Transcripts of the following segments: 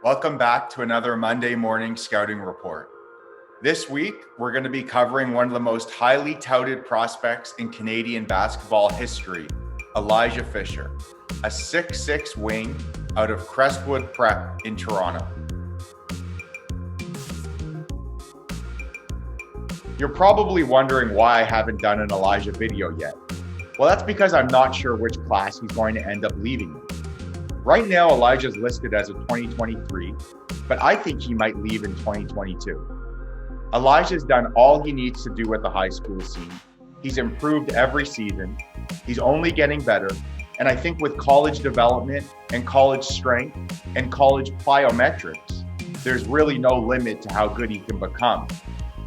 Welcome back to another Monday morning scouting report. This week, we're going to be covering one of the most highly touted prospects in Canadian basketball history, Elijah Fisher, a 6'6" wing out of Crestwood Prep in Toronto. You're probably wondering why I haven't done an Elijah video yet. Well, that's because I'm not sure which class he's going to end up leaving in. Right now, Elijah's listed as a 2023, but I think he might leave in 2022. Elijah's done all he needs to do with the high school scene. He's improved every season. He's only getting better. And I think with college development and college strength and college plyometrics, there's really no limit to how good he can become,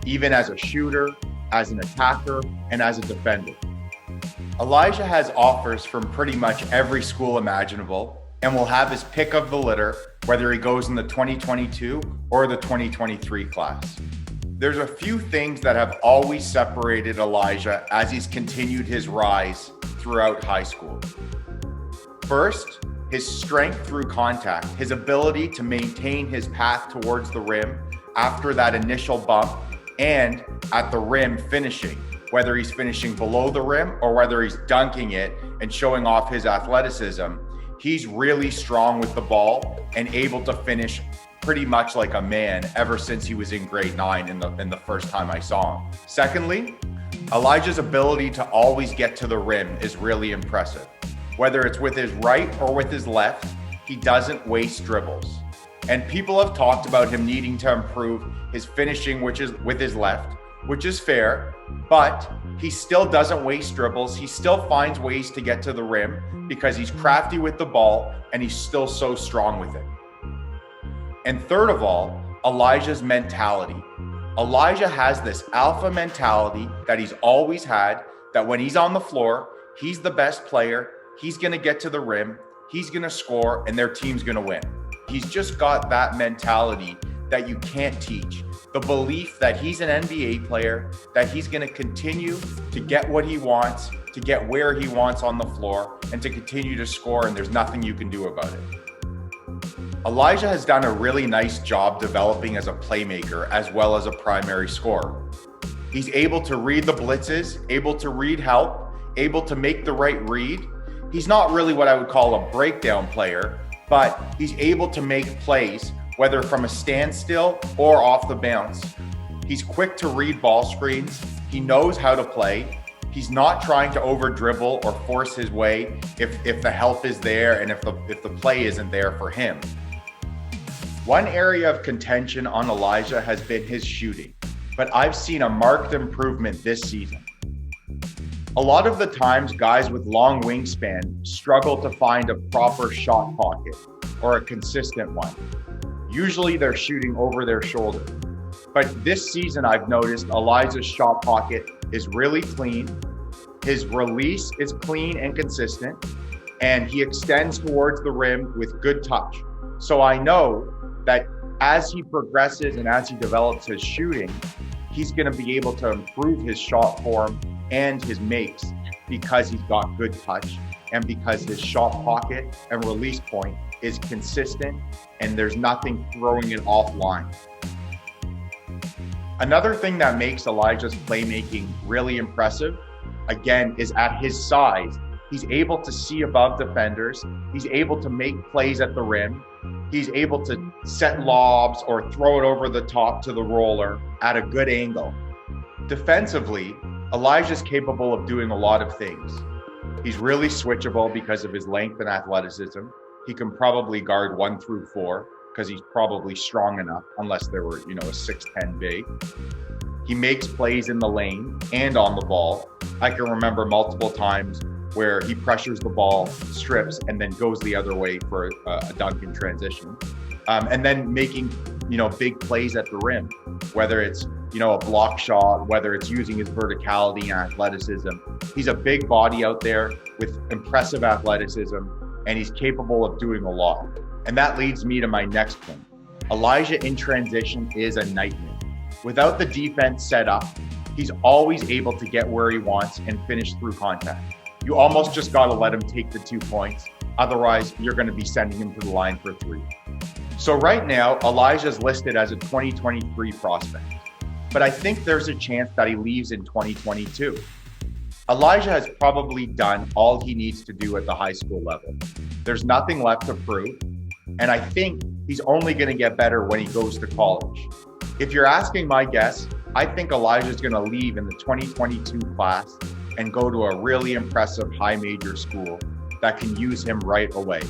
even as a shooter, as an attacker, and as a defender. Elijah has offers from pretty much every school imaginable and will have his pick of the litter, whether he goes in the 2022 or the 2023 class. There's a few things that have always separated Elijah as he's continued his rise throughout high school. First, his strength through contact, his ability to maintain his path towards the rim after that initial bump and at the rim finishing, whether he's finishing below the rim or whether he's dunking it and showing off his athleticism. He's really strong with the ball and able to finish pretty much like a man ever since he was in grade 9 in the first time I saw him. Secondly, Elijah's ability to always get to the rim is really impressive. Whether it's with his right or with his left, he doesn't waste dribbles. And people have talked about him needing to improve his finishing, which is with his left, which is fair, but he still doesn't waste dribbles. He still finds ways to get to the rim because he's crafty with the ball and he's still so strong with it. And third of all, Elijah's mentality. Elijah has this alpha mentality that he's always had, that when he's on the floor, he's the best player, he's gonna get to the rim, he's gonna score, and their team's gonna win. He's just got that mentality that you can't teach. The belief that he's an NBA player, that he's going to continue to get what he wants, to get where he wants on the floor, and to continue to score, and there's nothing you can do about it. Elijah has done a really nice job developing as a playmaker as well as a primary scorer. He's able to read the blitzes, able to read help, able to make the right read. He's not really what I would call a breakdown player, but he's able to make plays, whether from a standstill or off the bounce. He's quick to read ball screens. He knows how to play. He's not trying to over dribble or force his way if the help is there and if the play isn't there for him. One area of contention on Elijah has been his shooting, but I've seen a marked improvement this season. A lot of the times, guys with long wingspan struggle to find a proper shot pocket or a consistent one. Usually they're shooting over their shoulder. But this season, I've noticed Elijah's shot pocket is really clean. His release is clean and consistent, and he extends towards the rim with good touch. So I know that as he progresses and as he develops his shooting, he's going to be able to improve his shot form and his makes because he's got good touch and because his shot pocket and release point is consistent and there's nothing throwing it offline. Another thing that makes Elijah's playmaking really impressive, again, is at his size. He's able to see above defenders. He's able to make plays at the rim. He's able to set lobs or throw it over the top to the roller at a good angle. Defensively, Elijah's capable of doing a lot of things. He's really switchable because of his length and athleticism. He can probably guard 1 through 4 because he's probably strong enough, unless there were, a 6'10" big. He makes plays in the lane and on the ball. I can remember multiple times where he pressures the ball, strips, and then goes the other way for a dunk in transition. And then making, big plays at the rim, whether it's, a block shot, whether it's using his verticality and athleticism. He's a big body out there with impressive athleticism, and he's capable of doing a lot. And that leads me to my next point. Elijah in transition is a nightmare. Without the defense set up, he's always able to get where he wants and finish through contact. You almost just got to let him take the 2 points. Otherwise, you're going to be sending him to the line for 3. So right now, Elijah's listed as a 2023 prospect, but I think there's a chance that he leaves in 2022. Elijah has probably done all he needs to do at the high school level. There's nothing left to prove, and I think he's only going to get better when he goes to college. If you're asking my guess, I think Elijah's going to leave in the 2022 class and go to a really impressive high major school that can use him right away.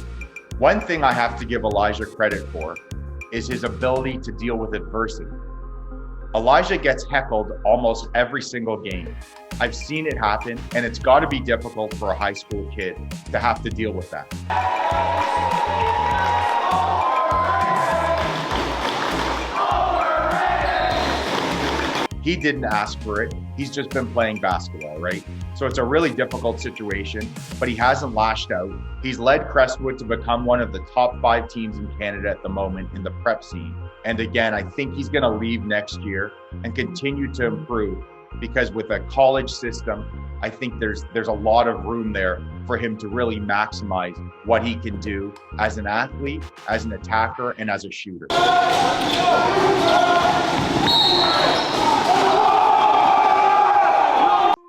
One thing I have to give Elijah credit for is his ability to deal with adversity. Elijah gets heckled almost every single game. I've seen it happen, and it's got to be difficult for a high school kid to have to deal with that. He didn't ask for it. He's just been playing basketball, right? So it's a really difficult situation, but he hasn't lashed out. He's led Crestwood to become one of the top 5 teams in Canada at the moment in the prep scene. And again, I think he's going to leave next year and continue to improve, because with a college system, I think there's a lot of room there for him to really maximize what he can do as an athlete, as an attacker, and as a shooter.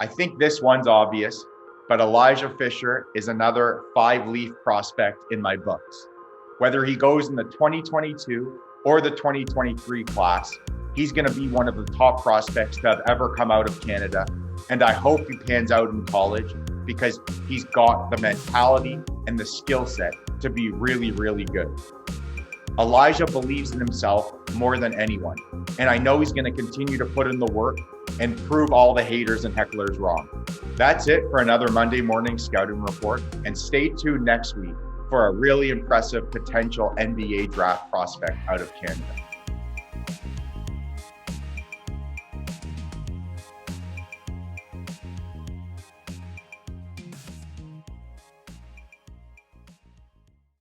I think this one's obvious, but Elijah Fisher is another 5-leaf prospect in my books. Whether he goes in the 2022 or the 2023 class, he's going to be one of the top prospects to have ever come out of Canada. And I hope he pans out in college, because he's got the mentality and the skill set to be really, really good. Elijah believes in himself more than anyone, and I know he's going to continue to put in the work and prove all the haters and hecklers wrong. That's it for another Monday morning scouting report, and stay tuned next week for a really impressive potential NBA draft prospect out of Canada.